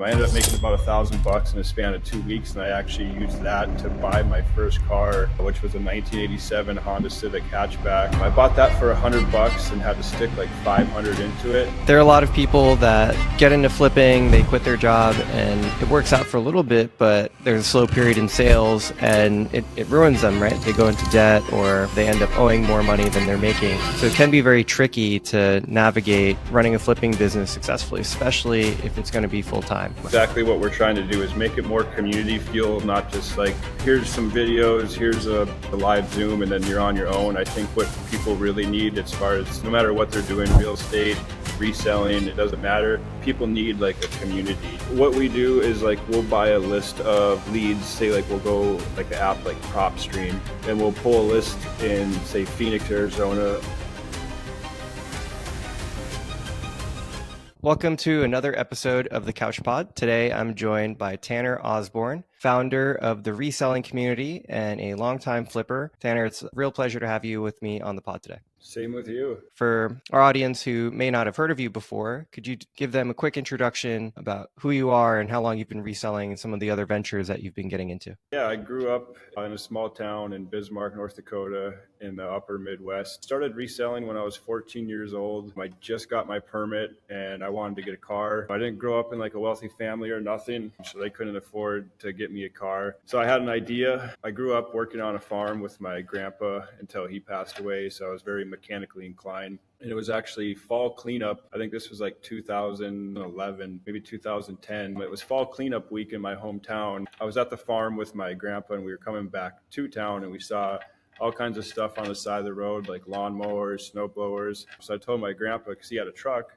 I ended up making about $1,000 in a span of 2 weeks, and I actually used that to buy my first car, which was a 1987 Honda Civic hatchback. I bought that for $100 and had to stick like 500 into it. There are a lot of people that get into flipping, they quit their job, and it works out for a little bit, but there's a slow period in sales, and it ruins them, right? They go into debt, or they end up owing more money than they're making. So it can be very tricky to navigate running a flipping business successfully, especially if it's going to be full-time. Exactly what we're trying to do is make it more community feel, not just like, here's some videos, here's a live Zoom, and then you're on your own. I think what people really need, as far as no matter what they're doing, real estate, reselling, it doesn't matter. People need like a community. What we do is like, we'll buy a list of leads, say like we'll go like an app like PropStream, and we'll pull a list in, say, Phoenix, Arizona. Welcome to another episode of the CouchPod. Today, I'm joined by Tanner Osborne, founder of the reselling community and a longtime flipper. Tanner, it's a real pleasure to have you with me on the pod today. Same with you. For our audience who may not have heard of you before, could you give them a quick introduction about who you are and how long you've been reselling and some of the other ventures that you've been getting into? Yeah, I grew up in a small town in Bismarck, North Dakota in the upper Midwest. Started reselling when I was 14 years old. I just got my permit and I wanted to get a car. I didn't grow up in like a wealthy family or nothing, so they couldn't afford to get me a car. So I had an idea. I grew up working on a farm with my grandpa until he passed away, so I was very mechanically inclined. And it was actually fall cleanup. I think this was like 2011, maybe 2010. It was fall cleanup week in my hometown. I was at the farm with my grandpa and we were coming back to town and we saw all kinds of stuff on the side of the road, like lawnmowers, snow blowers. So I told my grandpa, because he had a truck,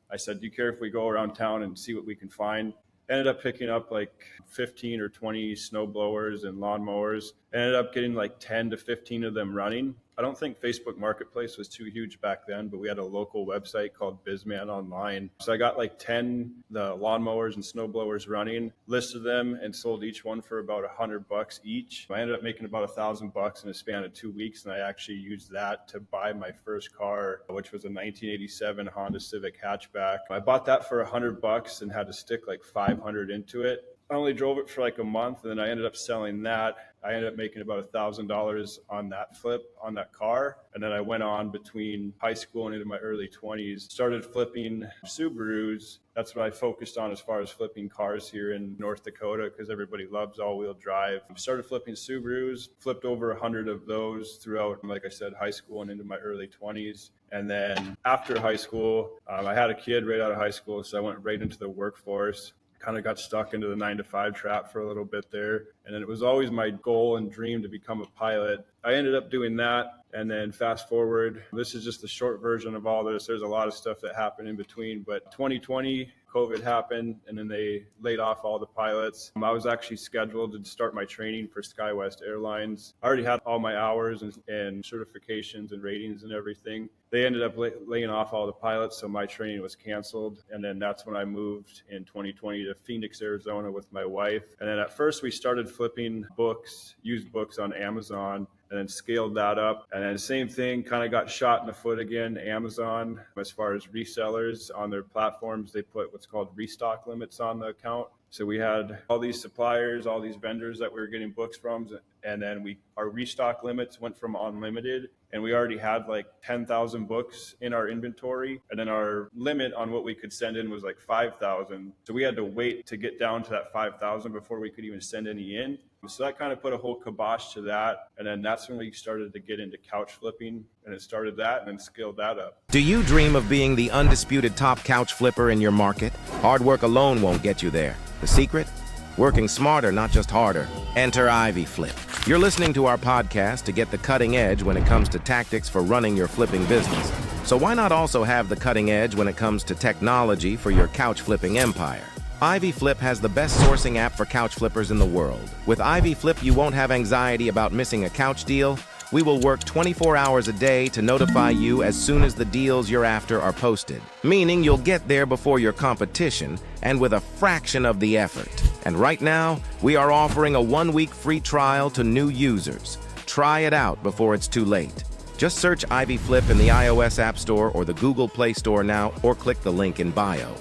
I said, do you care if we go around town and see what we can find? Ended up picking up like 15 or 20 snow blowers and lawnmowers. Ended up getting like 10 to 15 of them running. I don't think Facebook Marketplace was too huge back then, but we had a local website called BizMan Online. So I got like 10 the lawnmowers and snow blowers running, listed them and sold each one for about $100 each. I ended up making about $1,000 in a span of 2 weeks, and I actually used that to buy my first car, which was a 1987 Honda Civic hatchback. I bought that for $100 and had to stick like 500 into it. I only drove it for like a month, and then I ended up selling that. I ended up making about $1,000 on that flip on that car. And then I went on between high school and into my early 20s, started flipping Subarus. That's what I focused on as far as flipping cars here in North Dakota, because everybody loves all-wheel drive. Started flipping Subarus, flipped over 100 of those throughout, like I said, high school and into my early 20s. And then after high school, I had a kid right out of high school, so I went right into the workforce. Kind of got stuck into the 9-to-5 trap for a little bit there. And then it was always my goal and dream to become a pilot. I ended up doing that. And then fast forward, this is just the short version of all this. There's a lot of stuff that happened in between, but 2020, COVID happened, and then they laid off all the pilots. I was actually scheduled to start my training for SkyWest Airlines. I already had all my hours and certifications and ratings and everything. They ended up laying off all the pilots, so my training was canceled. And then that's when I moved in 2020 to Phoenix, Arizona with my wife. And then at first we started flipping books, used books on Amazon, and then scaled that up. And then same thing, kind of got shot in the foot again. Amazon, as far as resellers on their platforms, they put what's called restock limits on the account. So we had all these suppliers, all these vendors that we were getting books from, and then our restock limits went from unlimited, and we already had like 10,000 books in our inventory, and then our limit on what we could send in was like 5,000. So we had to wait to get down to that 5,000 before we could even send any in. So that kind of put a whole kibosh to that, and then that's when we started to get into couch flipping, and it started that and then scaled that up. Do you dream of being the undisputed top couch flipper in your market? Hard work alone won't get you there. The secret? Working smarter, not just harder. Enter Ivy Flip. You're listening to our podcast to get the cutting edge when it comes to tactics for running your flipping business. So why not also have the cutting edge when it comes to technology for your couch flipping empire? Ivy Flip has the best sourcing app for couch flippers in the world. With Ivy Flip, you won't have anxiety about missing a couch deal. We will work 24 hours a day to notify you as soon as the deals you're after are posted, meaning you'll get there before your competition and with a fraction of the effort. And right now, we are offering a 1-week free trial to new users. Try it out before it's too late. Just search Ivy Flip in the iOS App Store or the Google Play Store now, or click the link in bio.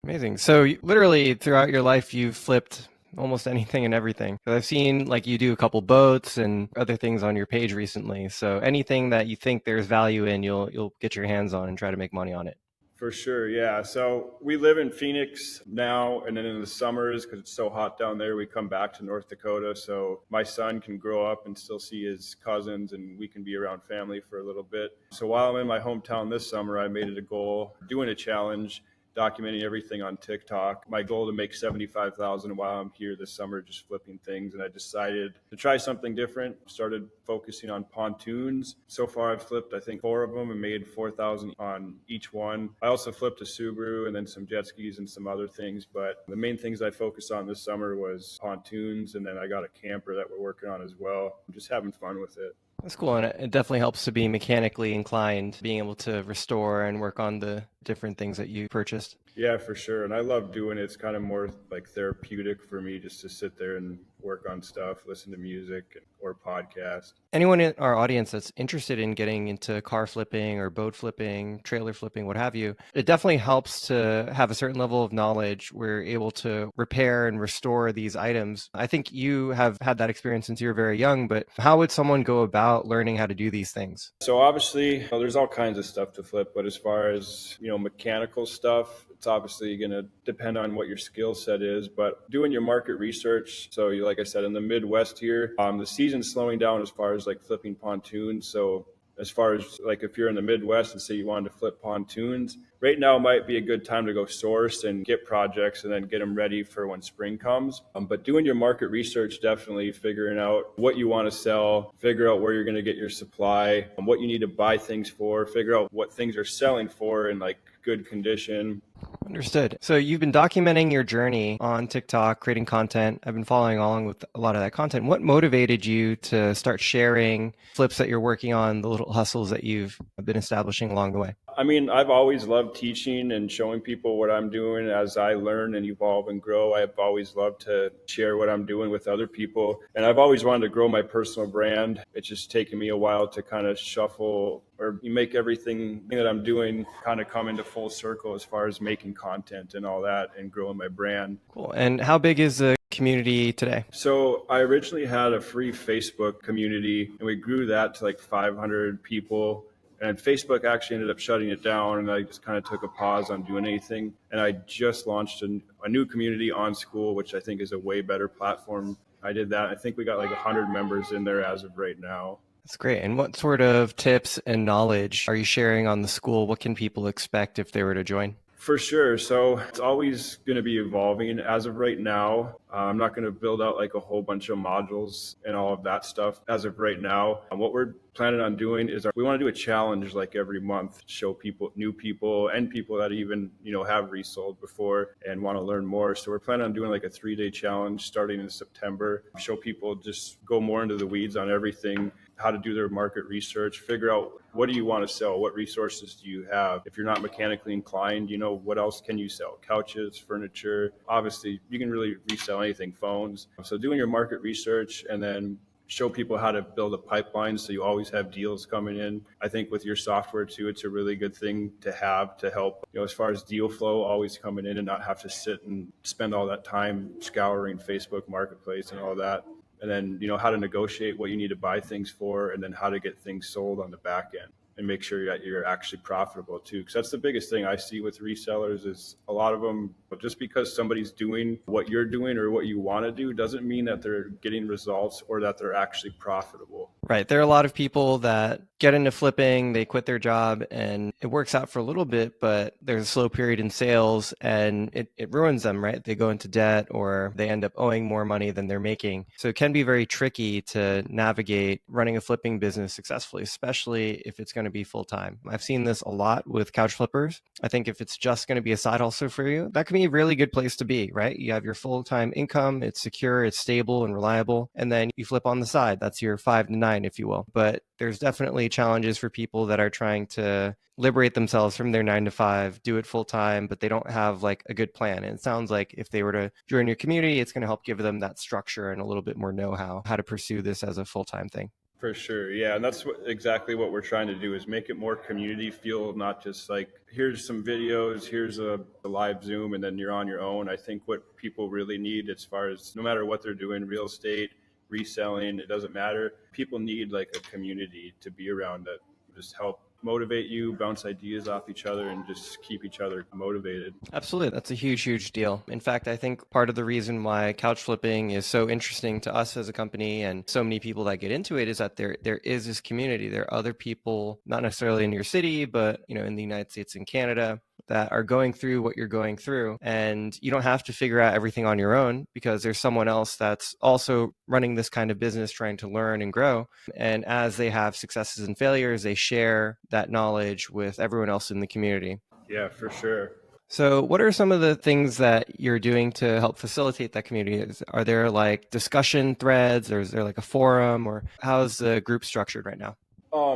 Amazing. So literally throughout your life, you've flipped almost anything and everything. 'Cause I've seen like you do a couple boats and other things on your page recently. So anything that you think there's value in, you'll get your hands on and try to make money on it. For sure, yeah. So we live in Phoenix now, and then in the summers, because it's so hot down there, we come back to North Dakota. So my son can grow up and still see his cousins, and we can be around family for a little bit. So while I'm in my hometown this summer, I made it a goal doing a challenge, documenting everything on TikTok. My goal to make 75,000 while I'm here this summer, just flipping things. And I decided to try something different. Started focusing on pontoons. So far, I've flipped, I think, 4 of them and made 4,000 on each one. I also flipped a Subaru and then some jet skis and some other things. But the main things I focused on this summer was pontoons. And then I got a camper that we're working on as well. I'm just having fun with it. That's cool. And it definitely helps to be mechanically inclined, being able to restore and work on the different things that you purchased. Yeah, for sure. And I love doing it. It's kind of more like therapeutic for me just to sit there and work on stuff, listen to music or podcast. Anyone in our audience that's interested in getting into car flipping or boat flipping, trailer flipping, what have you, it definitely helps to have a certain level of knowledge. We're able to repair and restore these items. I think you have had that experience since you were very young, but how would someone go about learning how to do these things? So obviously, there's all kinds of stuff to flip, but as far as, mechanical stuff, it's obviously going to depend on what your skill set is, but doing your market research. So like I said, in the Midwest here, the season's slowing down as far as like flipping pontoons. So as far as like if you're in the Midwest and say you wanted to flip pontoons, right now might be a good time to go source and get projects and then get them ready for when spring comes. But doing your market research, definitely figuring out what you want to sell, figure out where you're going to get your supply, what you need to buy things for, figure out what things are selling for in like good condition. Understood. So you've been documenting your journey on TikTok, creating content. I've been following along with a lot of that content. What motivated you to start sharing flips that you're working on, the little hustles that you've been establishing along the way? I mean, I've always loved teaching and showing people what I'm doing as I learn and evolve and grow. I've always loved to share what I'm doing with other people. And I've always wanted to grow my personal brand. It's just taken me a while to kind of shuffle or make everything that I'm doing kind of come into full circle as far as making content and all that and growing my brand. Cool. And how big is the community today? So I originally had a free Facebook community and we grew that to like 500 people. And Facebook actually ended up shutting it down, and I just kind of took a pause on doing anything. And I just launched a new community on School, which I think is a way better platform. I did that. I think we got like 100 members in there as of right now. That's great. And what sort of tips and knowledge are you sharing on the School? What can people expect if they were to join? For sure. So it's always going to be evolving. As of right now, I'm not going to build out like a whole bunch of modules and all of that stuff as of right now. What we're planning on doing is we want to do a challenge like every month, show people, new people and people that even, have resold before and want to learn more. So we're planning on doing like a 3-day challenge starting in September, show people just go more into the weeds on everything, how to do their market research, figure out what do you want to sell? What resources do you have? If you're not mechanically inclined, what else can you sell? Couches, furniture. Obviously, you can really resell anything, phones. So doing your market research and then show people how to build a pipeline so you always have deals coming in. I think with your software too, it's a really good thing to have to help, as far as deal flow always coming in and not have to sit and spend all that time scouring Facebook Marketplace and all that. And then, how to negotiate what you need to buy things for, and then how to get things sold on the back end and make sure that you're actually profitable too. Because that's the biggest thing I see with resellers is a lot of them, just because somebody's doing what you're doing or what you want to do doesn't mean that they're getting results or that they're actually profitable. Right. There are a lot of people that get into flipping, they quit their job and it works out for a little bit, but there's a slow period in sales and it ruins them, right? They go into debt or they end up owing more money than they're making. So it can be very tricky to navigate running a flipping business successfully, especially if it's going to be full time. I've seen this a lot with couch flippers. I think if it's just going to be a side hustle for you, that can be a really good place to be, right? You have your full-time income, it's secure, it's stable and reliable, and then you flip on the side. That's your 5 to 9, if you will. But there's definitely challenges for people that are trying to liberate themselves from their 9 to 5, do it full time, but they don't have like a good plan. And it sounds like if they were to join your community, it's going to help give them that structure and a little bit more know-how to pursue this as a full-time thing. For sure. Yeah. And that's exactly what we're trying to do is make it more community feel, not just like, here's some videos, here's a live Zoom, and then you're on your own. I think what people really need, as far as no matter what they're doing, real estate, reselling, it doesn't matter. People need like a community to be around that just help motivate you, bounce ideas off each other, and just keep each other motivated. Absolutely. That's a huge, huge deal. In fact, I think part of the reason why couch flipping is so interesting to us as a company and so many people that get into it is that there is this community. There are other people, not necessarily in your city, but in the United States and Canada, that are going through what you're going through. And you don't have to figure out everything on your own because there's someone else that's also running this kind of business, trying to learn and grow. And as they have successes and failures, they share that knowledge with everyone else in the community. Yeah, for sure. So what are some of the things that you're doing to help facilitate that community? Are there like discussion threads, or is there like a forum, or how's the group structured right now?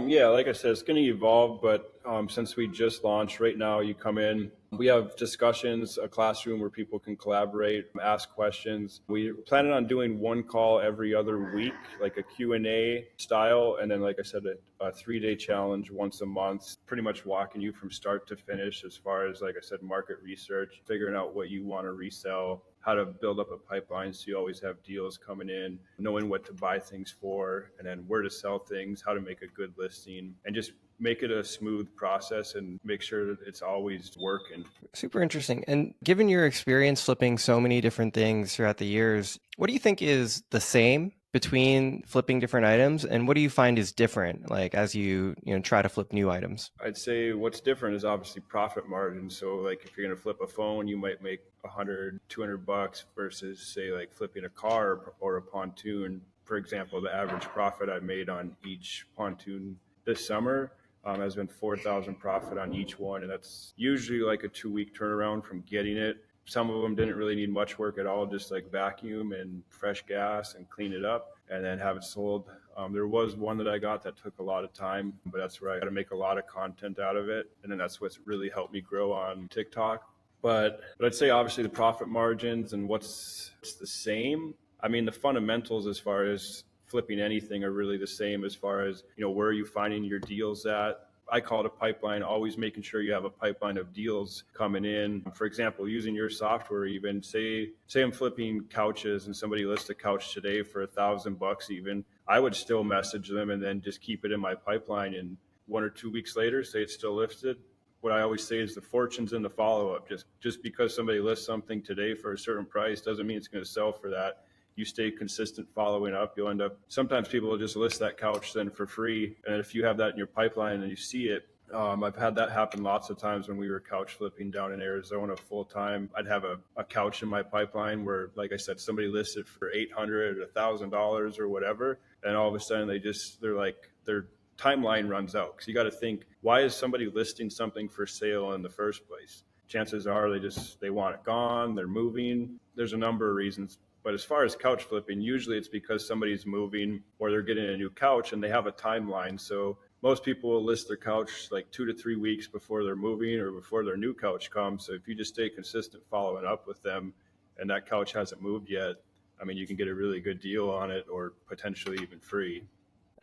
Yeah, like I said, it's going to evolve, but since we just launched, right now you come in, we have discussions, a classroom where people can collaborate, ask questions. We're planning on doing one call every other week, like a Q&A style, and then, like I said, a 3-day challenge once a month, pretty much walking you from start to finish as far as, like I said, market research, figuring out what you want to resell, how to build up a pipeline so you always have deals coming in, knowing what to buy things for, and then where to sell things, how to make a good listing, and just make it a smooth process and make sure that it's always working. Super interesting. And given your experience flipping so many different things throughout the years, what do you think is the same between flipping different items, and what do you find is different, like as you try to flip new items? I'd say what's different is obviously profit margin. So like if you're going to flip a phone, you might make $100-200 versus say like flipping a car or a pontoon. For example, the average profit I made on each pontoon this summer has been 4,000 profit on each one, and that's usually like a 2-week turnaround from getting it. Some of them didn't really need much work at all, just like vacuum and fresh gas and clean it up and then have it sold. There was one that I got that took a lot of time, but that's where I got to make a lot of content out of it. And then that's what's really helped me grow on TikTok. But I'd say obviously the profit margins and what's the same. I mean, the fundamentals as far as flipping anything are really the same as far as, where are you finding your deals at? I call it a pipeline, always making sure you have a pipeline of deals coming in. For example, using your software, even say I'm flipping couches and somebody lists a couch today for $1,000 even, I would still message them and then just keep it in my pipeline. And 1 or 2 weeks later, say it's still listed. What I always say is the fortune's in the follow-up. Just because somebody lists something today for a certain price doesn't mean it's going to sell for that. You stay consistent following up, you'll end up, sometimes people will just list that couch then for free. And if you have that in your pipeline and you see it, I've had that happen lots of times when we were couch flipping down in Arizona full time. I'd have a couch in my pipeline where, like I said, somebody listed for $800 or $1,000 or whatever. And all of a sudden their timeline runs out. Because you got to think, why is somebody listing something for sale in the first place? Chances are they want it gone, they're moving. There's a number of reasons. But as far as couch flipping, usually it's because somebody's moving or they're getting a new couch and they have a timeline. So most people will list their couch like 2 to 3 weeks before they're moving or before their new couch comes. So if you just stay consistent following up with them and that couch hasn't moved yet, I mean, you can get a really good deal on it or potentially even free.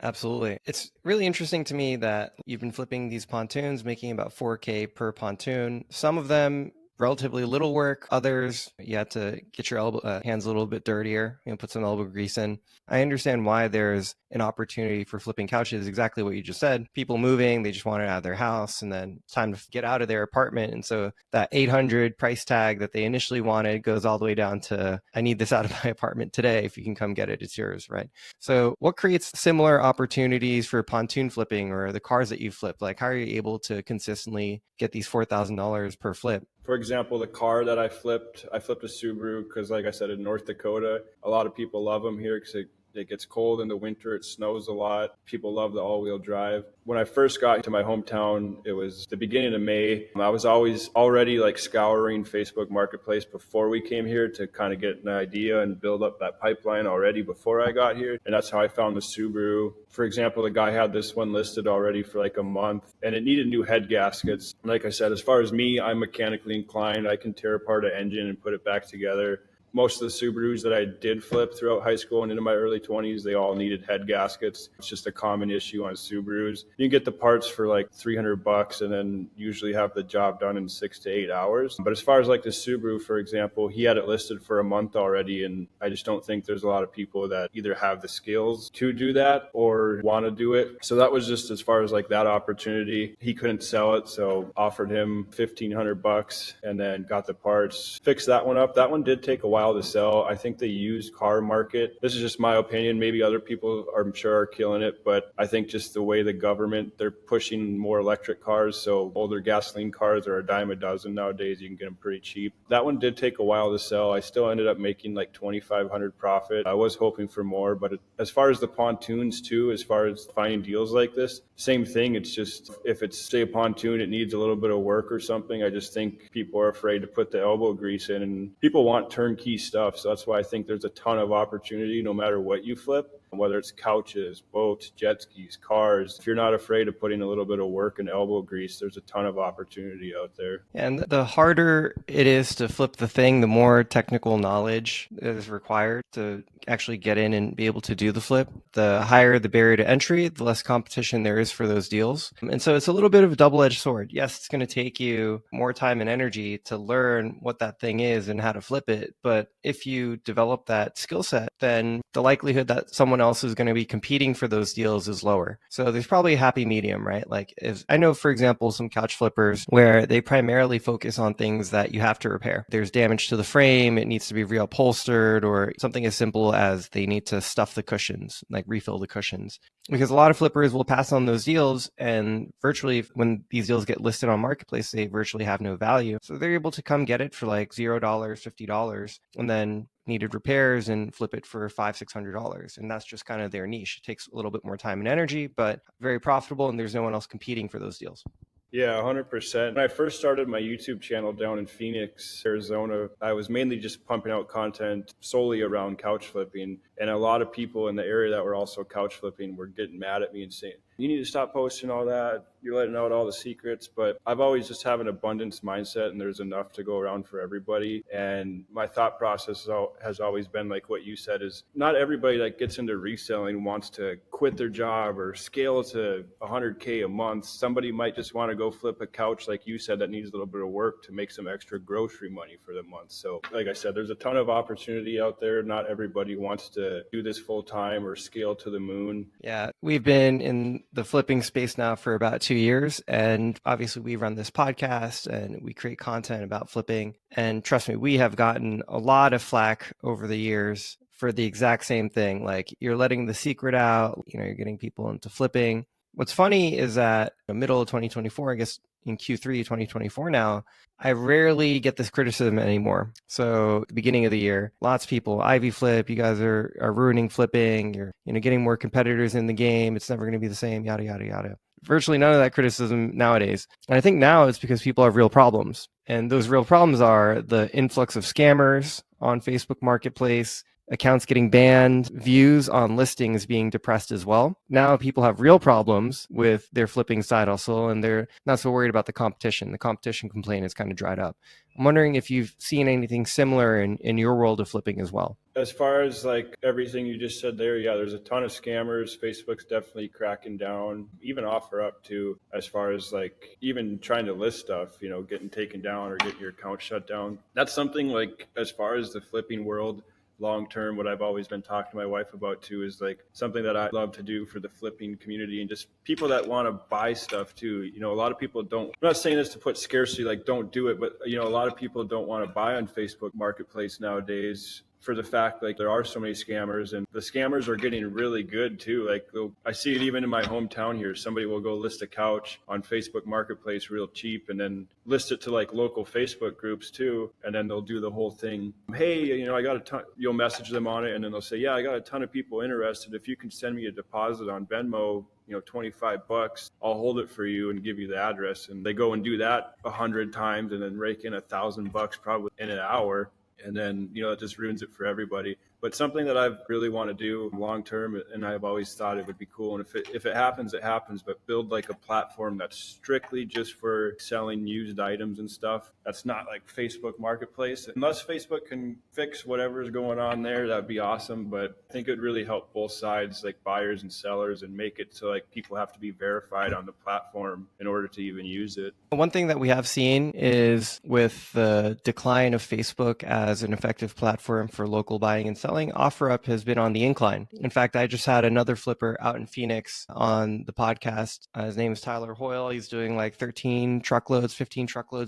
Absolutely. It's really interesting to me that you've been flipping these pontoons, making about $4K per pontoon. Some of them relatively little work. Others, you had to get your hands a little bit dirtier, put some elbow grease in. I understand why there's an opportunity for flipping couches, exactly what you just said. People moving, they just want it out of their house, and then it's time to get out of their apartment. And so that $800 price tag that they initially wanted goes all the way down to, I need this out of my apartment today. If you can come get it, it's yours, right? So what creates similar opportunities for pontoon flipping or the cars that you flip? Like, how are you able to consistently get these $4,000 per flip? For example, the car that I flipped a Subaru because, like I said, in North Dakota, a lot of people love them here because it gets cold in the winter. It snows a lot. People love the all-wheel drive. When I first got to my hometown, it was the beginning of May. I was already like scouring Facebook Marketplace before we came here to kind of get an idea and build up that pipeline already before I got here. And that's how I found the Subaru. For example, the guy had this one listed already for like a month and it needed new head gaskets. Like I said, as far as me, I'm mechanically inclined. I can tear apart an engine and put it back together. Most of the Subarus that I did flip throughout high school and into my early 20s, they all needed head gaskets. It's just a common issue on Subarus. You can get the parts for like $300 and then usually have the job done in 6 to 8 hours. But as far as like the Subaru, for example, he had it listed for a month already, and I just don't think there's a lot of people that either have the skills to do that or want to do it. So that was just as far as like that opportunity. He couldn't sell it, so offered him $1,500 and then got the parts, fixed that one up. That one did take a while to sell. I think the used car market, this is just my opinion, maybe other people I'm sure are killing it, but I think just the way the government, they're pushing more electric cars, so older gasoline cars are a dime a dozen nowadays. You can get them pretty cheap. That one did take a while to sell. I still ended up making like $2,500 profit. I was hoping for more, but as far as the pontoons too, as far as finding deals like this, same thing. It's just, if it's say a pontoon, it needs a little bit of work or something. I just think people are afraid to put the elbow grease in, and people want turnkey stuff. So that's why I think there's a ton of opportunity no matter what you flip, whether it's couches, boats, jet skis, cars. If you're not afraid of putting a little bit of work and elbow grease, there's a ton of opportunity out there. And the harder it is to flip the thing, the more technical knowledge is required to actually get in and be able to do the flip. The higher the barrier to entry, the less competition there is for those deals. And so it's a little bit of a double-edged sword. Yes, it's going to take you more time and energy to learn what that thing is and how to flip it. But if you develop that skill set, then the likelihood that someone else is going to be competing for those deals is lower. So there's probably a happy medium, right? Like if I know, for example, some couch flippers where they primarily focus on things that you have to repair. There's damage to the frame, it needs to be reupholstered, or something as simple as they need to stuff the cushions, like refill the cushions. Because a lot of flippers will pass on those deals, and virtually when these deals get listed on Marketplace, they virtually have no value. So they're able to come get it for like $0, $50, and then needed repairs and flip it for $500-$600. And that's just kind of their niche. It takes a little bit more time and energy, but very profitable, and there's no one else competing for those deals. Yeah, 100%. When I first started my YouTube channel down in Phoenix, Arizona, I was mainly just pumping out content solely around couch flipping. And a lot of people in the area that were also couch flipping were getting mad at me and saying, you need to stop posting all that. You're letting out all the secrets. But I've always just have an abundance mindset, and there's enough to go around for everybody. And my thought process has always been like what you said, is not everybody that gets into reselling wants to quit their job or scale to $100K a month. Somebody might just want to go flip a couch, like you said, that needs a little bit of work to make some extra grocery money for the month. So like I said, there's a ton of opportunity out there. Not everybody wants to do this full time or scale to the moon. Yeah, we've been in the flipping space now for about 2 years. And obviously we run this podcast and we create content about flipping. And trust me, we have gotten a lot of flack over the years for the exact same thing. Like, you're letting the secret out, you're getting people into flipping. What's funny is that in the middle of 2024, I guess in Q3 2024 now, I rarely get this criticism anymore. So at the beginning of the year, lots of people, Ivy Flip, you guys are ruining flipping. You're getting more competitors in the game. It's never going to be the same, yada, yada, yada. Virtually none of that criticism nowadays. And I think now it's because people have real problems. And those real problems are the influx of scammers on Facebook Marketplace, accounts getting banned, views on listings being depressed as well. Now people have real problems with their flipping side hustle, and they're not so worried about the competition. The competition complaint has kind of dried up. I'm wondering if you've seen anything similar in your world of flipping as well. As far as like everything you just said there, yeah, there's a ton of scammers. Facebook's definitely cracking down, even OfferUp too, as far as like even trying to list stuff, getting taken down or getting your account shut down. That's something like, as far as the flipping world, long term, what I've always been talking to my wife about too, is like something that I love to do for the flipping community and just people that want to buy stuff too. A lot of people don't, I'm not saying this to put scarcity, like don't do it, but a lot of people don't want to buy on Facebook Marketplace nowadays, for the fact like there are so many scammers, and the scammers are getting really good too. Like, I see it even in my hometown here. Somebody will go list a couch on Facebook Marketplace real cheap and then list it to like local Facebook groups too. And then they'll do the whole thing. Hey, I got a ton, you'll message them on it and then they'll say, yeah, I got a ton of people interested. If you can send me a deposit on Venmo, $25, I'll hold it for you and give you the address. And they go and do that 100 times and then rake in $1,000 probably in an hour. And then, it just ruins it for everybody. But something that I really want to do long term, and I've always thought it would be cool. And if it happens, it happens. But build like a platform that's strictly just for selling used items and stuff. That's not like Facebook Marketplace. Unless Facebook can fix whatever's going on there, that'd be awesome. But I think it'd really help both sides, like buyers and sellers, and make it so like people have to be verified on the platform in order to even use it. One thing that we have seen is with the decline of Facebook as an effective platform for local buying and selling, OfferUp has been on the incline. In fact, I just had another flipper out in Phoenix on the podcast. His name is Tyler Hoyle. He's doing like 15 truckloads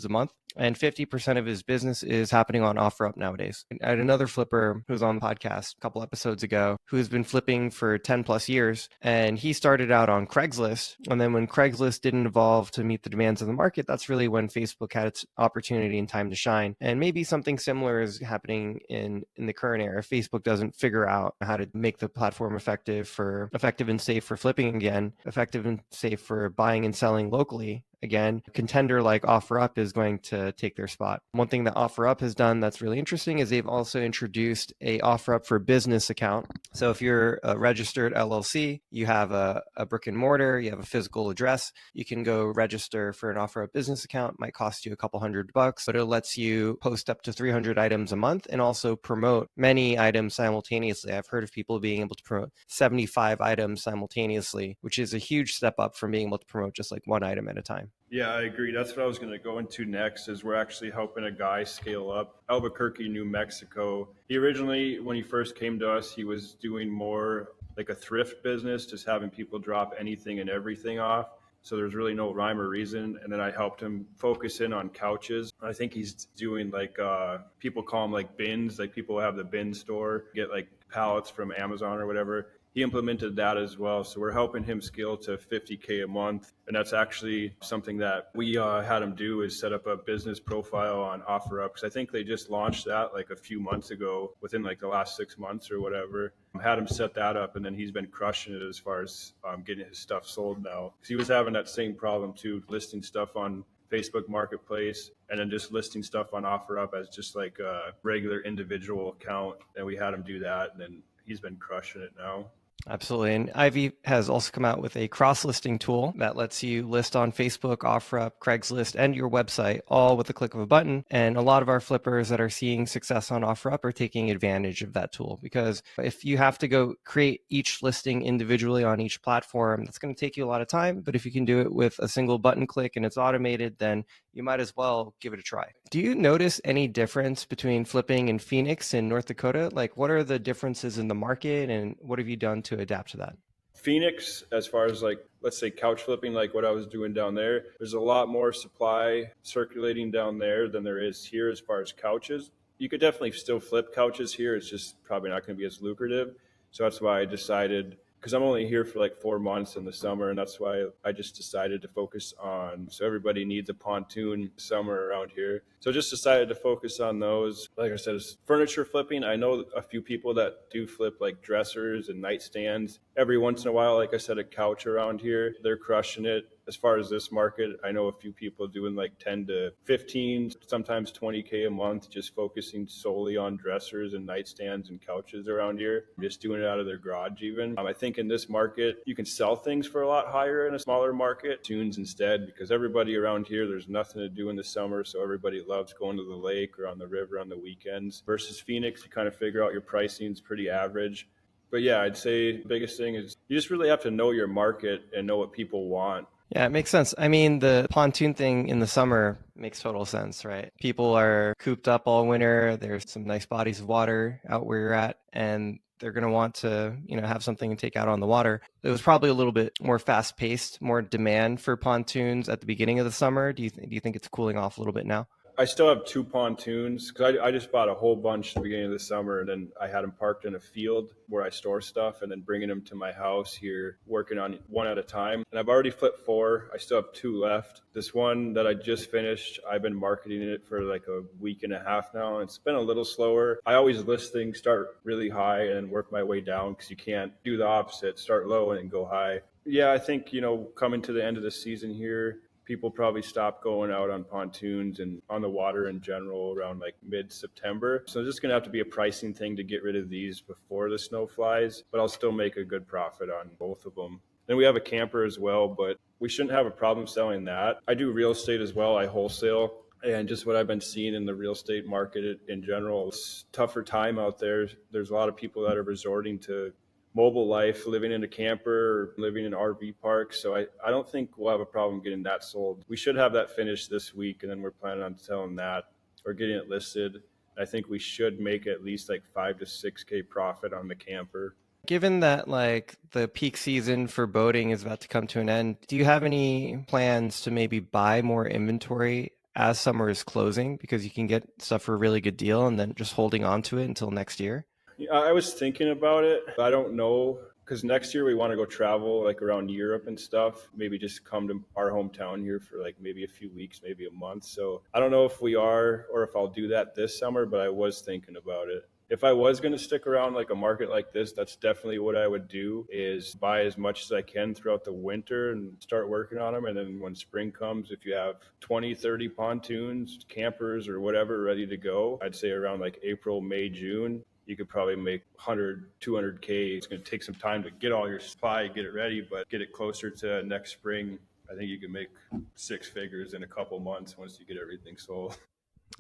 a month. And 50% of his business is happening on OfferUp nowadays. I had another flipper who was on the podcast a couple episodes ago who's been flipping for 10 plus years. And he started out on Craigslist. And then when Craigslist didn't evolve to meet the demands of the market, that's really when Facebook had its opportunity and time to shine. And maybe something similar is happening in the current era. If Facebook doesn't figure out how to make the platform effective and safe for flipping again, effective and safe for buying and selling locally, again, a contender like OfferUp is going to take their spot. One thing that OfferUp has done that's really interesting is they've also introduced a OfferUp for business account. So if you're a registered LLC, you have a brick and mortar, you have a physical address, you can go register for an OfferUp business account. It might cost you a couple $100, but it lets you post up to 300 items a month and also promote many items simultaneously. I've heard of people being able to promote 75 items simultaneously, which is a huge step up from being able to promote just like one item at a time. Yeah, I agree. That's what I was going to go into next is we're actually helping a guy scale up Albuquerque, New Mexico. He originally, when he first came to us, he was doing more like a thrift business, just having people drop anything and everything off. So there's really no rhyme or reason. And then I helped him focus in on couches. I think he's doing like, people call them like bins, like people have the bin store, get like pallets from Amazon or whatever. He implemented that as well. So we're helping him scale to $50K a month. And that's actually something that we had him do is set up a business profile on OfferUp. Because I think they just launched that like a few months ago, within like the last 6 months or whatever. Had him set that up, and then he's been crushing it as far as getting his stuff sold now. Because he was having that same problem too, listing stuff on Facebook Marketplace and then just listing stuff on OfferUp as just like a regular individual account. And we had him do that, and then he's been crushing it now. Absolutely. And Ivy has also come out with a cross-listing tool that lets you list on Facebook, OfferUp, Craigslist, and your website, all with the click of a button. And a lot of our flippers that are seeing success on OfferUp are taking advantage of that tool, because if you have to go create each listing individually on each platform, that's going to take you a lot of time. But if you can do it with a single button click and it's automated, then you might as well give it a try. Do you notice any difference between flipping in Phoenix and North Dakota? Like, what are the differences in the market, and what have you done to adapt to that? Phoenix, as far as like, let's say couch flipping, like what I was doing down there's a lot more supply circulating down there than there is here as far as couches. You could definitely still flip couches here. It's just probably not going to be as lucrative. So that's why I decided, because I'm only here for like 4 months in the summer, and that's why I just decided to focus on, so everybody needs a pontoon summer around here. So just decided to focus on those. Like I said, it's furniture flipping. I know a few people that do flip like dressers and nightstands. Every once in a while, like I said, a couch around here, they're crushing it. As far as this market, I know a few people doing like 10 to 15, sometimes 20K a month, just focusing solely on dressers and nightstands and couches around here, just doing it out of their garage even. I think in this market, you can sell things for a lot higher in a smaller market, tunes instead, because everybody around here, there's nothing to do in the summer, so everybody loves going to the lake or on the river on the weekends. Versus Phoenix, you kind of figure out your pricing is pretty average. But yeah, I'd say the biggest thing is you just really have to know your market and know what people want. Yeah, it makes sense. I mean, the pontoon thing in the summer makes total sense, right? People are cooped up all winter. There's some nice bodies of water out where you're at, and they're going to want to, have something to take out on the water. It was probably a little bit more fast paced, more demand for pontoons at the beginning of the summer. Do you think it's cooling off a little bit now? I still have 2 pontoons because I just bought a whole bunch at the beginning of the summer, and then I had them parked in a field where I store stuff and then bringing them to my house here, working on one at a time. And I've already flipped 4. I still have 2 left. This one that I just finished, I've been marketing it for like a week and a half now. It's been a little slower. I always list things, start really high and work my way down because you can't do the opposite, start low and then go high. Yeah, I think, coming to the end of the season here, People probably stop going out on pontoons and on the water in general around like mid-September. So it's just going to have to be a pricing thing to get rid of these before the snow flies, but I'll still make a good profit on both of them. Then we have a camper as well, but we shouldn't have a problem selling that. I do real estate as well. I wholesale. And just what I've been seeing in the real estate market in general, it's a tougher time out there. There's a lot of people that are resorting to mobile life, living in a camper, or living in RV parks. So I don't think we'll have a problem getting that sold. We should have that finished this week, and then we're planning on selling that or getting it listed. I think we should make at least like 5 to 6K profit on the camper. Given that like the peak season for boating is about to come to an end, do you have any plans to maybe buy more inventory as summer is closing because you can get stuff for a really good deal and then just holding on to it until next year? Yeah, I was thinking about it. I don't know, because next year we want to go travel like around Europe and stuff. Maybe just come to our hometown here for like maybe a few weeks, maybe a month. So I don't know if we are or if I'll do that this summer, but I was thinking about it. If I was going to stick around like a market like this, that's definitely what I would do, is buy as much as I can throughout the winter and start working on them. And then when spring comes, if you have 20, 30 pontoons, campers or whatever ready to go, I'd say around like April, May, June, you could probably make 100, 200K. It's going to take some time to get all your supply, get it ready, but get it closer to next spring. I think you can make 6 figures in a couple months once you get everything sold.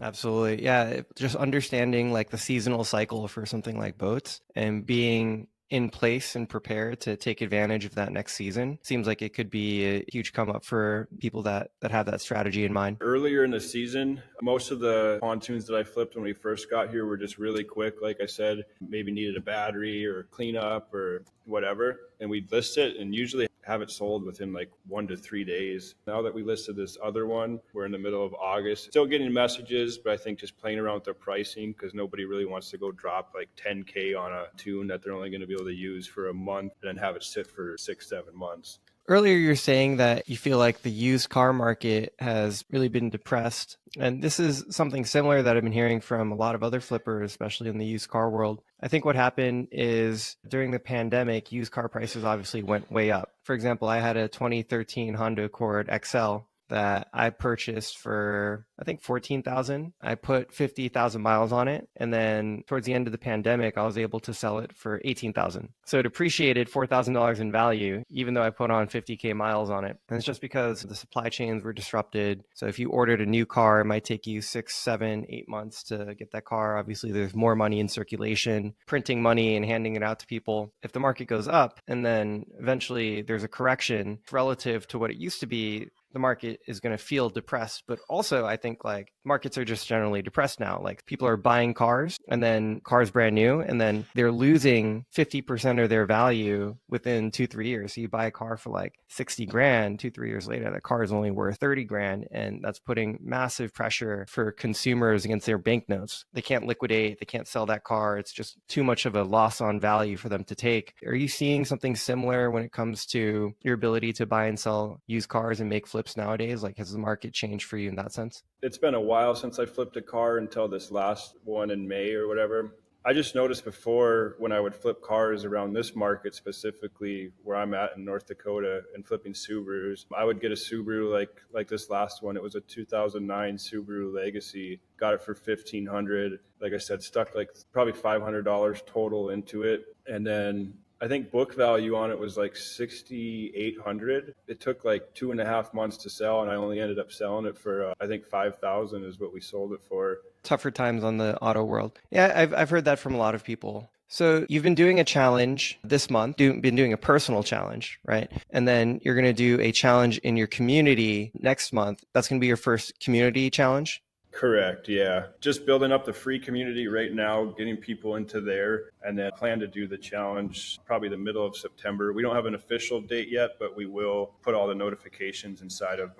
Absolutely. Yeah. Just understanding like the seasonal cycle for something like boats and being in place and prepared to take advantage of that next season seems like it could be a huge come up for people that have that strategy in mind. Earlier in the season, most of the pontoons that I flipped when we first got here were just really quick. Like I said, maybe needed a battery or cleanup or whatever. And we'd list it and usually have it sold within like 1 to 3 days. Now that we listed this other one, we're in the middle of August. Still getting messages, but I think just playing around with their pricing because nobody really wants to go drop like 10K on a tune that they're only going to be able to use for a month and then have it sit for 6, 7 months. Earlier, you're saying that you feel like the used car market has really been depressed. And this is something similar that I've been hearing from a lot of other flippers, especially in the used car world. I think what happened is during the pandemic, used car prices obviously went way up. For example, I had a 2013 Honda Accord XL that I purchased for, I think, $14,000. I put 50,000 miles on it. And then towards the end of the pandemic, I was able to sell it for $18,000. So it appreciated $4,000 in value, even though I put on 50K miles on it. And it's just because the supply chains were disrupted. So if you ordered a new car, it might take you 6, 7, 8 months to get that car. Obviously, there's more money in circulation, printing money and handing it out to people. If the market goes up and then eventually there's a correction relative to what it used to be, the market is going to feel depressed. But also, I think like markets are just generally depressed now. Like people are buying cars and then cars brand new, and then they're losing 50% of their value within 2-3 years. So you buy a car for like 60 grand, 2-3 years later, that car is only worth 30 grand. And that's putting massive pressure for consumers against their banknotes. They can't liquidate, they can't sell that car. It's just too much of a loss on value for them to take. Are you seeing something similar when it comes to your ability to buy and sell used cars and make flips nowadays? Like, has the market changed for you in that sense? It's been a while since I flipped a car until this last one in May or whatever. I just noticed before when I would flip cars around this market, specifically where I'm at in North Dakota and flipping Subarus, I would get a Subaru like this last one. It was a 2009 Subaru Legacy. Got it for $1,500. Like I said, stuck like probably $500 total into it. And then I think book value on it was like $6,800. It took like 2.5 months to sell, and I only ended up selling it for I think $5,000 is what we sold it for. Tougher times on the auto world. Yeah, I've heard that from a lot of people. So you've been doing a challenge this month, been doing a personal challenge, right? And then you're going to do a challenge in your community next month. That's going to be your first community challenge. Correct, yeah. Just building up the free community right now, getting people into there, and then plan to do the challenge probably the middle of September. We don't have an official date yet, but we will put all the notifications inside of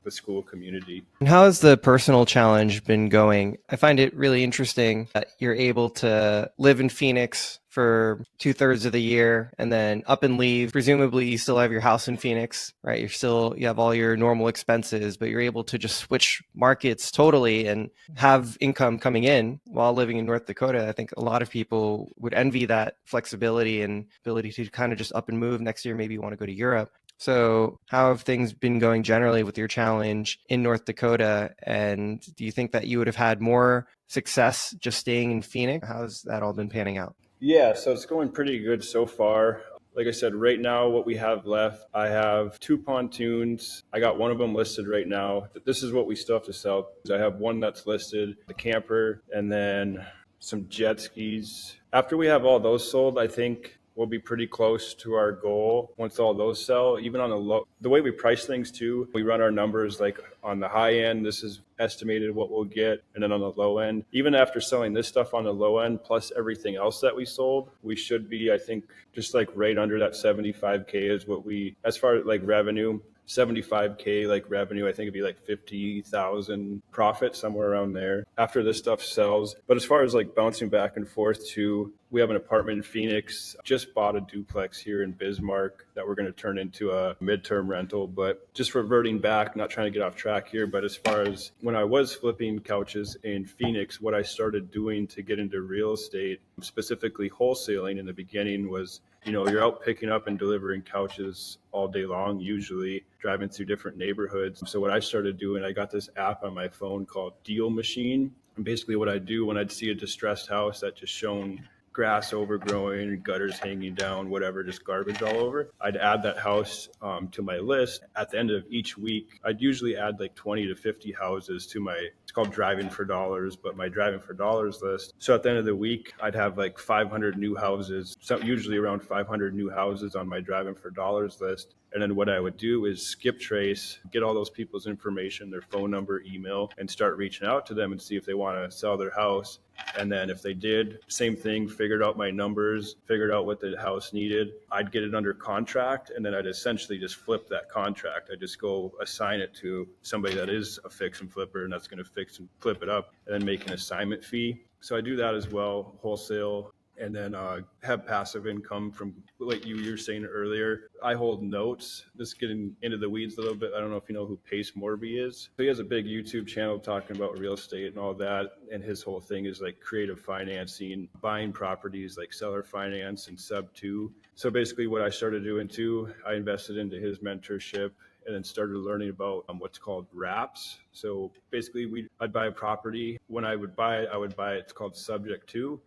the school community. And how has the personal challenge been going? I find it really interesting that you're able to live in Phoenix for 2/3 of the year and then up and leave. Presumably you still have your house in Phoenix, right? You have all your normal expenses, but you're able to just switch markets totally and have income coming in while living in North Dakota. I think a lot of people would envy that flexibility and ability to kind of just up and move. Next year, maybe you want to go to Europe. So how have things been going generally with your challenge in North Dakota? And do you think that you would have had more success just staying in Phoenix? How's that all been panning out? Yeah, so it's going pretty good so far. Like I said, right now, what we have left, I have 2 pontoons. I got one of them listed right now. This is what we still have to sell. I have one that's listed, the camper, and then some jet skis. After we have all those sold, I think we'll be pretty close to our goal once all those sell. Even on the way we price things too, we run our numbers like on the high end, this is estimated what we'll get. And then on the low end, even after selling this stuff on the low end, plus everything else that we sold, we should be, I think, just like right under that 75K is what we, as far as like revenue, 75K like revenue, I think it'd be like 50,000 profit, somewhere around there after this stuff sells. But as far as like bouncing back and forth to, we have an apartment in Phoenix, just bought a duplex here in Bismarck that we're going to turn into a midterm rental. But just reverting back, not trying to get off track here, but as far as when I was flipping couches in Phoenix, what I started doing to get into real estate, specifically wholesaling in the beginning, was you're out picking up and delivering couches all day long, usually driving through different neighborhoods. So what I started doing, I got this app on my phone called Deal Machine. And basically what I do when I'd see a distressed house that just shown grass overgrowing, gutters hanging down, whatever, just garbage all over, I'd add that house to my list. At the end of each week, I'd usually add like 20 to 50 houses to it's called Driving for Dollars, but my Driving for Dollars list. So at the end of the week, I'd have like 500 new houses, so usually around 500 new houses on my Driving for Dollars list. And then what I would do is skip trace, get all those people's information, their phone number, email, and start reaching out to them and see if they want to sell their house. And then if they did, same thing, figured out my numbers, figured out what the house needed. I'd get it under contract, and then I'd essentially just flip that contract. I'd just go assign it to somebody that is a fix and flipper, and that's going to fix and flip it up and then make an assignment fee. So I do that as well, wholesale. And then have passive income from like you were saying earlier. I hold notes. Just getting into the weeds a little bit. I don't know if you know who Pace Morby is. So he has a big YouTube channel talking about real estate and all that. And his whole thing is like creative financing, buying properties like seller finance and sub two. So basically what I started doing too, I invested into his mentorship and then started learning about what's called wraps. So basically I'd buy a property. When I would buy it, it's called subject to.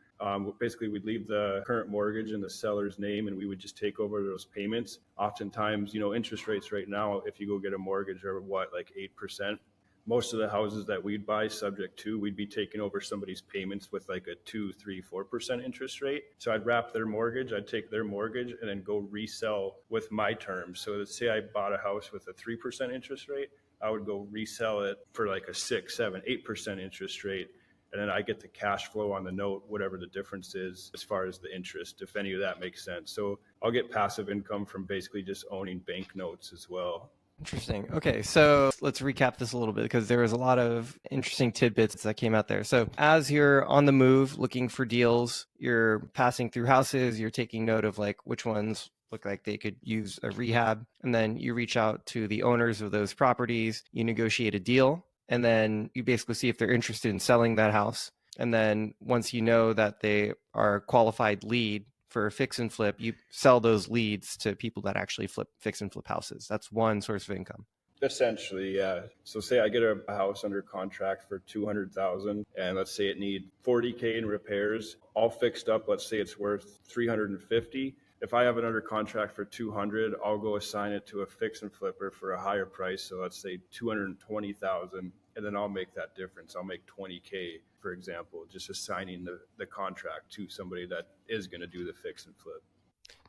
Basically, we'd leave the current mortgage in the seller's name and we would just take over those payments. Oftentimes, interest rates right now, if you go get a mortgage are like 8%. Most of the houses that we'd buy subject to, we'd be taking over somebody's payments with like a 2, 3, 4% interest rate. So I'd wrap their mortgage, I'd take their mortgage and then go resell with my terms. So let's say I bought a house with a 3% interest rate, I would go resell it for like a 6, 7, 8% interest rate. And then I get the cash flow on the note, whatever the difference is as far as the interest, if any of that makes sense. So I'll get passive income from basically just owning bank notes as well. Interesting. Okay, so let's recap this a little bit because there was a lot of interesting tidbits that came out there. So as you're on the move looking for deals, you're passing through houses, you're taking note of like which ones look like they could use a rehab, and then you reach out to the owners of those properties, you negotiate a deal, and then you basically see if they're interested in selling that house. And then once you know that they are a qualified lead for fix and flip, you sell those leads to people that actually fix and flip houses. That's one source of income. Essentially, yeah. So say I get a house under contract for 200,000 and let's say it need 40K in repairs, all fixed up. Let's say it's worth 350. If I have it under contract for 200, I'll go assign it to a fix and flipper for a higher price. So let's say 220,000, and then I'll make that difference. I'll make 20K, for example, just assigning the contract to somebody that is going to do the fix and flip.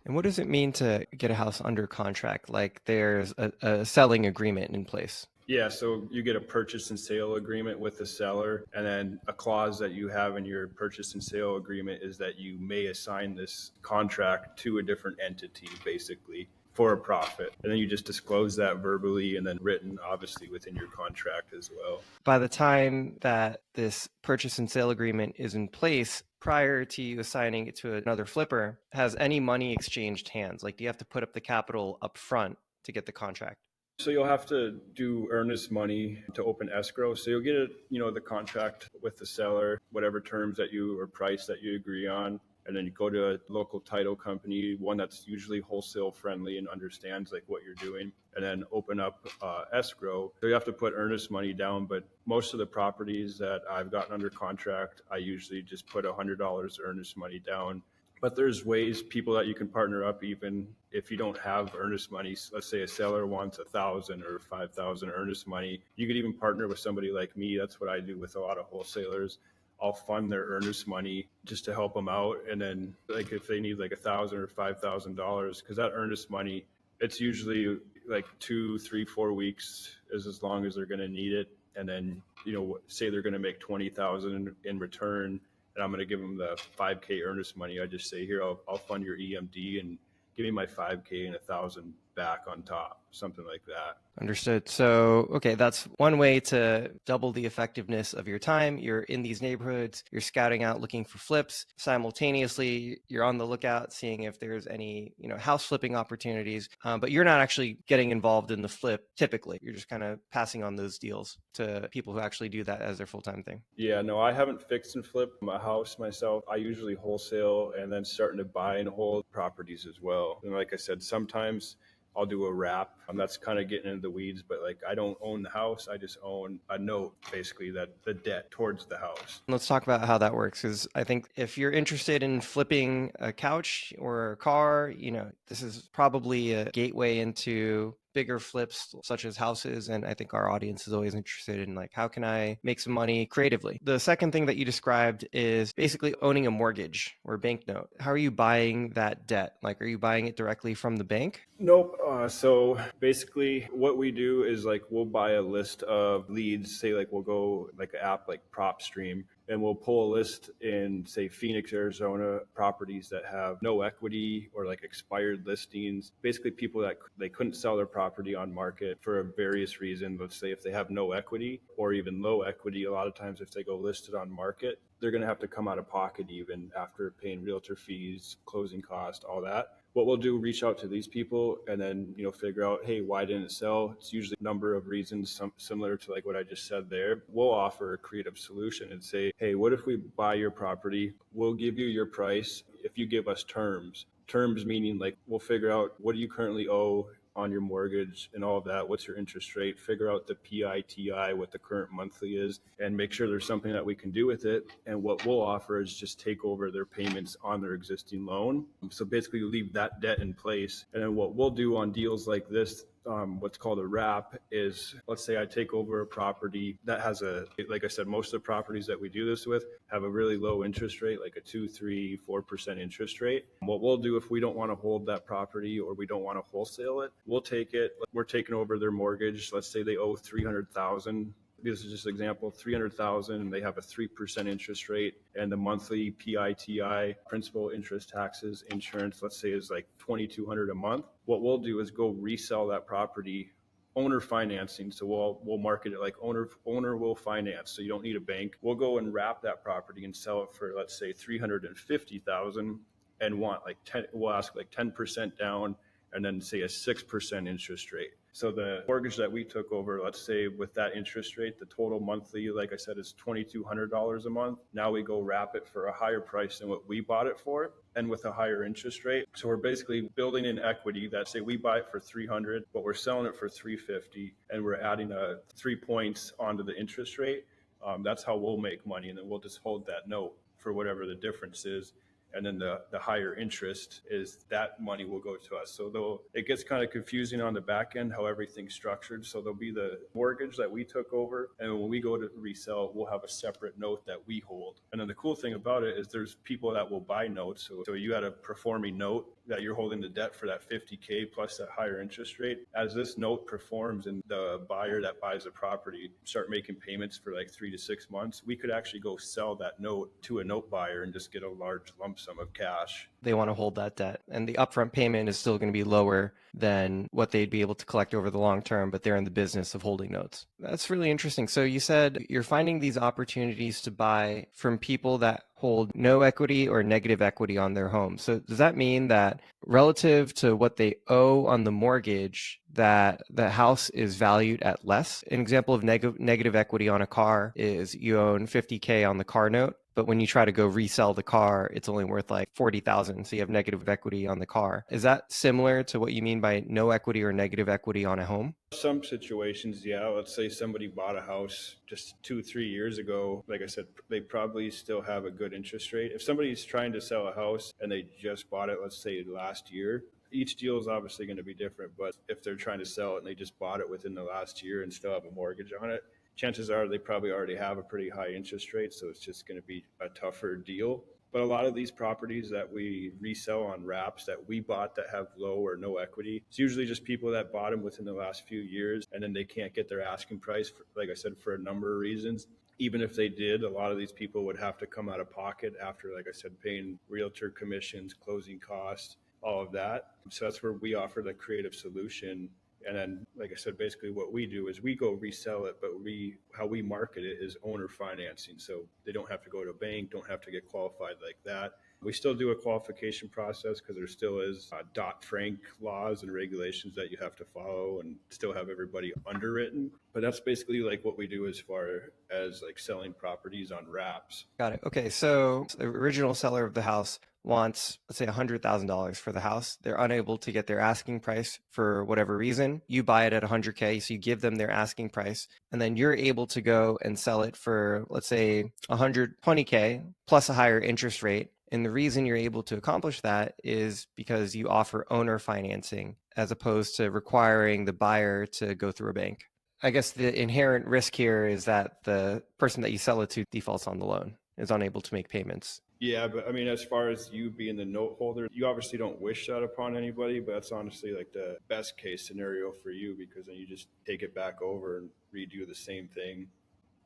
And what does it mean to get a house under contract? Like there's a selling agreement in place. Yeah, so you get a purchase and sale agreement with the seller, and then a clause that you have in your purchase and sale agreement is that you may assign this contract to a different entity, basically, for a profit. And then you just disclose that verbally and then written, obviously, within your contract as well. By the time that this purchase and sale agreement is in place, prior to you assigning it to another flipper, has any money exchanged hands? Like, do you have to put up the capital up front to get the contract? So you'll have to do earnest money to open escrow. So you'll get the contract with the seller, whatever terms that you or price that you agree on. and then you go to a local title company, one that's usually wholesale friendly and understands like what you're doing, and then open up escrow. So you have to put earnest money down, but most of the properties that I've gotten under contract, I usually just put $100 earnest money down. But there's ways, people that you can partner up even if you don't have earnest money. Let's say a seller wants 1,000 or 5,000 earnest money. You could even partner with somebody like me. That's what I do with a lot of wholesalers. I'll fund their earnest money just to help them out. And then like if they need like 1,000 or $5,000, because that earnest money, it's usually like 2, 3, 4 weeks is as long as they're going to need it. And then, say they're going to make 20,000 in return, and I'm going to give them the 5K earnest money. I just say, here, I'll fund your EMD and give me my 5K and 1,000 back on top, something like that. Understood. So, okay, that's one way to double the effectiveness of your time. You're in these neighborhoods, you're scouting out, looking for flips. Simultaneously, you're on the lookout, seeing if there's any, house flipping opportunities, but you're not actually getting involved in the flip typically. You're just kind of passing on those deals to people who actually do that as their full-time thing. Yeah, no, I haven't fixed and flipped my house myself. I usually wholesale and then starting to buy and hold properties as well. And like I said, sometimes I'll do a wrap. That's kind of getting into the weeds, but like I don't own the house. I just own a note, basically, that the debt towards the house. Let's talk about how that works, because I think if you're interested in flipping a couch or a car, this is probably a gateway into bigger flips such as houses. And I think our audience is always interested in like, how can I make some money creatively? The second thing that you described is basically owning a mortgage or a bank note. How are you buying that debt? Like, are you buying it directly from the bank? Nope. So basically what we do is like we'll buy a list of leads, say like we'll go like an app like PropStream, and we'll pull a list in, say, Phoenix, Arizona, properties that have no equity or like expired listings. Basically people that they couldn't sell their property on market for a various reason. Let's say if they have no equity or even low equity, a lot of times if they go listed on market, they're going to have to come out of pocket even after paying realtor fees, closing costs, all that. What we'll do, reach out to these people and then, figure out, hey, why didn't it sell? It's usually a number of reasons, similar to like what I just said there. We'll offer a creative solution and say, hey, what if we buy your property? We'll give you your price if you give us terms. Terms meaning like we'll figure out what do you currently owe on your mortgage and all of that. What's your interest rate? Figure out the PITI, what the current monthly is, and make sure there's something that we can do with it. And what we'll offer is just take over their payments on their existing loan. So basically leave that debt in place. And then what we'll do on deals like this, what's called a wrap, is let's say I take over a property that has like I said, most of the properties that we do this with have a really low interest rate, like a 2, 3, 4% interest rate. What we'll do if we don't want to hold that property or we don't want to wholesale it, we'll take it. We're taking over their mortgage. Let's say they owe $300,000. This is just an example, $300,000, and they have a 3% interest rate, and the monthly PITI, principal, interest, taxes, insurance, let's say is like $2,200 a month. What we'll do is go resell that property, owner financing. So we'll market it like owner will finance. So you don't need a bank. We'll go and wrap that property and sell it for, let's say, $350,000, and we'll ask like 10% down, and then say a 6% interest rate. So the mortgage that we took over, let's say with that interest rate, the total monthly, like I said, is $2,200 a month. Now we go wrap it for a higher price than what we bought it for, and with a higher interest rate. So we're basically building in equity that, say we buy it for $300, but we're selling it for $350, and we're adding 3 points onto the interest rate. That's how we'll make money, and then we'll just hold that note for whatever the difference is. And then the higher interest is that money will go to us. So though it gets kind of confusing on the back end, how everything's structured. So there'll be the mortgage that we took over. And when we go to resell, we'll have a separate note that we hold. And then the cool thing about it is there's people that will buy notes. So you had a performing note that you're holding the debt for that $50K plus that higher interest rate. As this note performs and the buyer that buys the property start making payments for like 3 to 6 months, we could actually go sell that note to a note buyer and just get a large lump sum of cash. They want to hold that debt, and the upfront payment is still going to be lower than what they'd be able to collect over the long term, but they're in the business of holding notes. That's really interesting. So you said you're finding these opportunities to buy from people that hold no equity or negative equity on their home. So does that mean that relative to what they owe on the mortgage, that the house is valued at less? An example of negative equity on a car is you own $50K on the car note, but when you try to go resell the car, it's only worth like 40,000. So you have negative equity on the car. Is that similar to what you mean by no equity or negative equity on a home? Some situations, yeah. Let's say somebody bought a house just 2, 3 years ago. Like I said, they probably still have a good interest rate. If somebody's trying to sell a house and they just bought it, let's say last year, each deal is obviously going to be different. But if they're trying to sell it and they just bought it within the last year and still have a mortgage on it, chances are they probably already have a pretty high interest rate. So it's just going to be a tougher deal. But a lot of these properties that we resell on wraps that we bought that have low or no equity, it's usually just people that bought them within the last few years and then they can't get their asking price, for, like I said, for a number of reasons. Even if they did, a lot of these people would have to come out of pocket after, like I said, paying realtor commissions, closing costs, all of that. So that's where we offer the creative solution. And then, like I said, basically what we do is we go resell it, but how we market it is owner financing. So they don't have to go to a bank, don't have to get qualified like that. We still do a qualification process because there still is Dodd-Frank laws and regulations that you have to follow and still have everybody underwritten. But that's basically like what we do as far as like selling properties on wraps. Got it. Okay. So the original seller of the house wants, let's say, $100,000 for the house. They're unable to get their asking price for whatever reason. You buy it at 100K, so you give them their asking price, and then you're able to go and sell it for, let's say, 120K plus a higher interest rate. And the reason you're able to accomplish that is because you offer owner financing as opposed to requiring the buyer to go through a bank. I guess the inherent risk here is that the person that you sell it to defaults on the loan, is unable to make payments. Yeah, but I mean, as far as you being the note holder, you obviously don't wish that upon anybody, but that's honestly like the best case scenario for you because then you just take it back over and redo the same thing.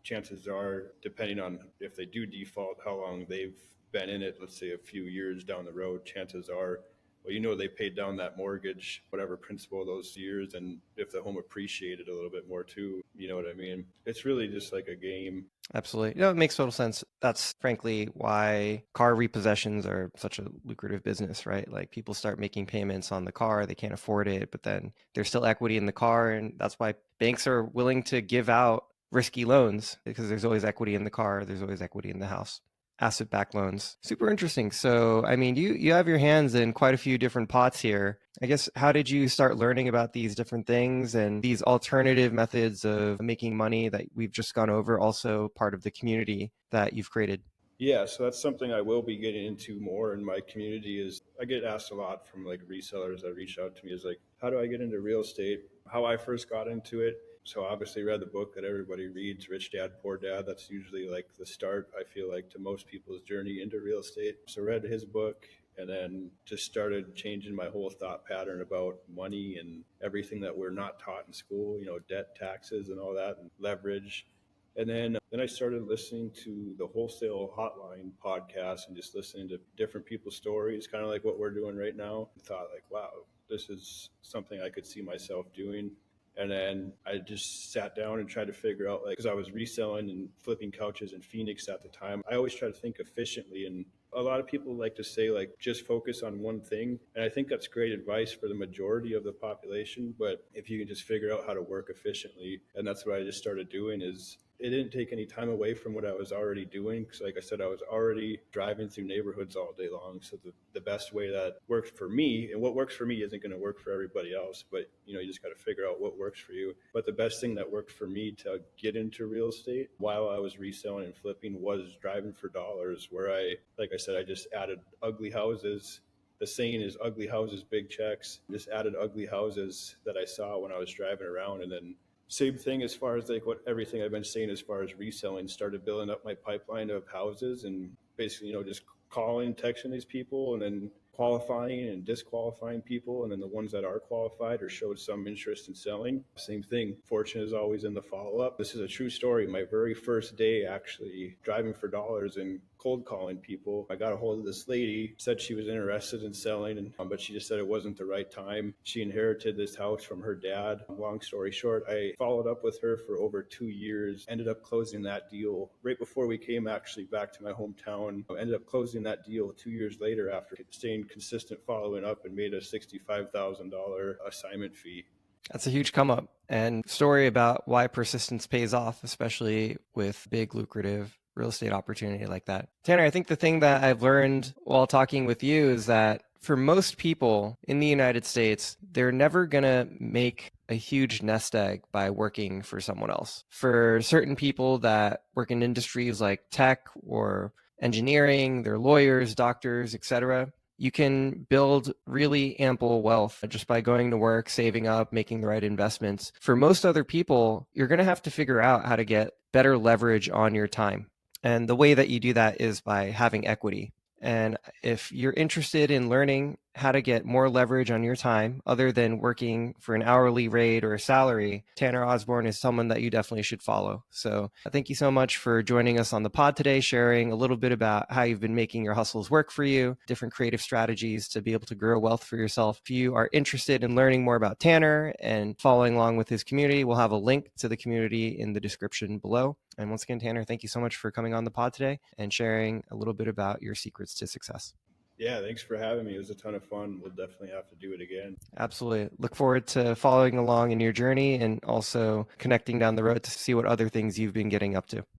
Chances are, depending on if they do default, how long they've been in it, let's say a few years down the road, chances are, well, they paid down that mortgage, whatever principal those years, and if the home appreciated a little bit more too, you know what I mean? It's really just like a game. Absolutely. No, it makes total sense. That's frankly why car repossessions are such a lucrative business, right? Like people start making payments on the car, they can't afford it, but then there's still equity in the car. And that's why banks are willing to give out risky loans because there's always equity in the car, there's always equity in the house. Asset-backed loans. Super interesting. So, I mean, you have your hands in quite a few different pots here. I guess, how did you start learning about these different things and these alternative methods of making money that we've just gone over, also part of the community that you've created? Yeah, so that's something I will be getting into more in my community is I get asked a lot from like resellers that reach out to me is like, how do I get into real estate? How I first got into it. So obviously read the book that everybody reads, Rich Dad, Poor Dad. That's usually like the start, I feel like, to most people's journey into real estate. So read his book and then just started changing my whole thought pattern about money and everything that we're not taught in school, debt, taxes and all that and leverage. And then I started listening to the Wholesale Hotline podcast and just listening to different people's stories, kind of like what we're doing right now. I thought like, wow, this is something I could see myself doing. And then I just sat down and tried to figure out, like, because I was reselling and flipping couches in Phoenix at the time, I always try to think efficiently. And a lot of people like to say, like, just focus on one thing. And I think that's great advice for the majority of the population. But if you can just figure out how to work efficiently, and that's what I just started doing is it didn't take any time away from what I was already doing. Because like I said, I was already driving through neighborhoods all day long. So the best way that worked for me, and what works for me isn't going to work for everybody else, but you just got to figure out what works for you. But the best thing that worked for me to get into real estate while I was reselling and flipping was driving for dollars, where like I said, I just added ugly houses. The saying is ugly houses, big checks. Just added ugly houses that I saw when I was driving around, and then same thing as far as like what everything I've been saying as far as reselling, started building up my pipeline of houses and basically, just calling, texting these people and then qualifying and disqualifying people. And then the ones that are qualified or showed some interest in selling, same thing. Fortune is always in the follow up. This is a true story. My very first day actually driving for dollars and cold calling people, I got a hold of this lady, said she was interested in selling, but she just said it wasn't the right time. She inherited this house from her dad. Long story short, I followed up with her for over 2 years, ended up closing that deal right before we came actually back to my hometown. I ended up closing that deal 2 years later after staying consistent following up, and made a $65,000 assignment fee. That's a huge come up and story about why persistence pays off, especially with big lucrative real estate opportunity like that. Tanner, I think the thing that I've learned while talking with you is that for most people in the United States, they're never going to make a huge nest egg by working for someone else. For certain people that work in industries like tech or engineering, they're lawyers, doctors, etc. You can build really ample wealth just by going to work, saving up, making the right investments. For most other people, you're going to have to figure out how to get better leverage on your time. And the way that you do that is by having equity. And if you're interested in learning how to get more leverage on your time other than working for an hourly rate or a salary, Tanner Osborne is someone that you definitely should follow. So thank you so much for joining us on the pod today, sharing a little bit about how you've been making your hustles work for you, different creative strategies to be able to grow wealth for yourself. If you are interested in learning more about Tanner and following along with his community, we'll have a link to the community in the description below. And once again, Tanner, thank you so much for coming on the pod today and sharing a little bit about your secrets to success. Yeah, thanks for having me. It was a ton of fun. We'll definitely have to do it again. Absolutely. Look forward to following along in your journey and also connecting down the road to see what other things you've been getting up to.